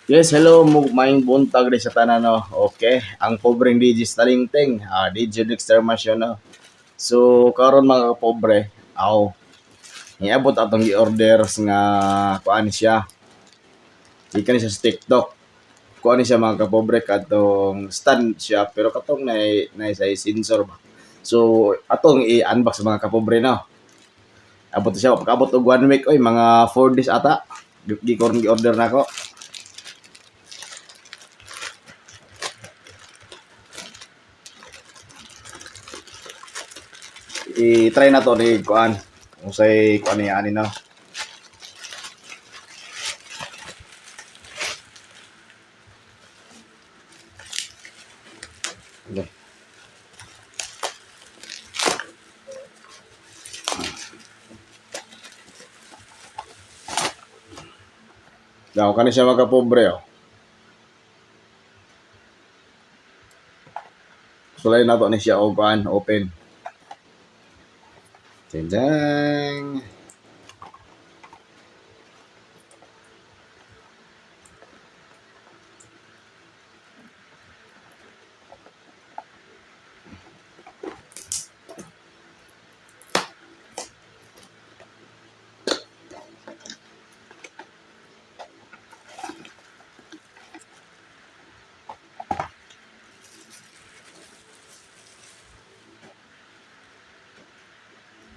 Yes, hello, maing buntag rin sa tanan, no. Okay, ang pobreng DJ Stalingting, DJ Dexter Masyo, no. So, karon mga pobre, niabot atong i-orders nga kuan siya. Ikan siya sa TikTok. Kuan siya mga kapobre katong stand siya pero katong nay sa sensor ba. So, atong i-unbox mga kapobre, no. Abot siya pagabot og 1 week oy, mga 4 days ata. Gi-order nako. I-try na to ni kuan. Usay kuan ni ani na. Okay. Daw kani siya mga pobre oh. Sulay na to ni siya og kuan open. Ding.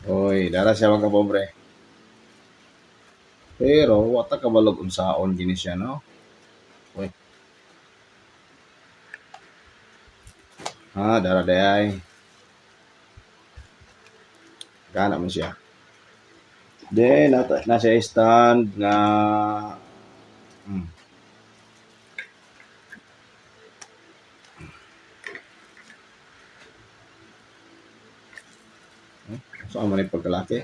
Oy, dara siya mga pobre. Pero wata ka balog unsaon gini siya no. Oy. Dara dayay. Kana man siya. Then na siya stand nga hmm. So man ni pagkalaki.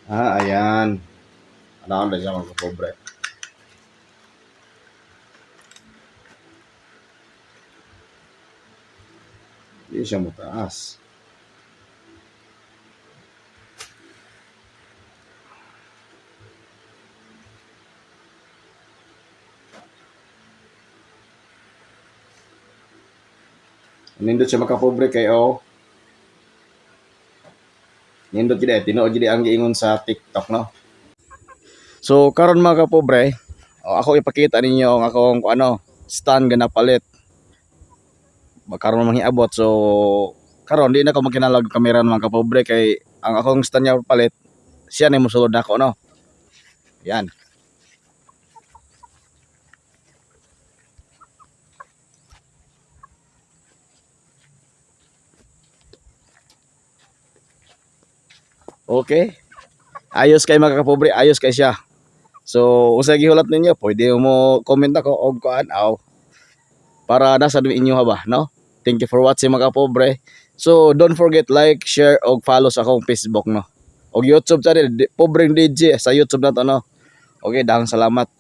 Ayan. Ano na siya mga pobre. Di siya mataas. Nindot siya makapobre kayo. Nindot gid tinuod gid ang giingon sa TikTok no. So karon mga kapobre, ako ipakita ninyo ang akong ano, stand nga napalit. Karon man hiabot so karon di na ko magkinalag kamera mga kapobre kay ang akong stand nga palit siya na mosulod nako no. Yan. Okay. Ayos kay mga kapobre, ayos kay siya. So, usa gihulat ninyo, pwede mo comment ako og kuan para nasa inyo ha ba, no? Thank you for watching mga kapobre. So, don't forget like, share og follow sa akong Facebook no. Og YouTube channel, Pobreng DJ sa YouTube na to no. Okay, dahang salamat.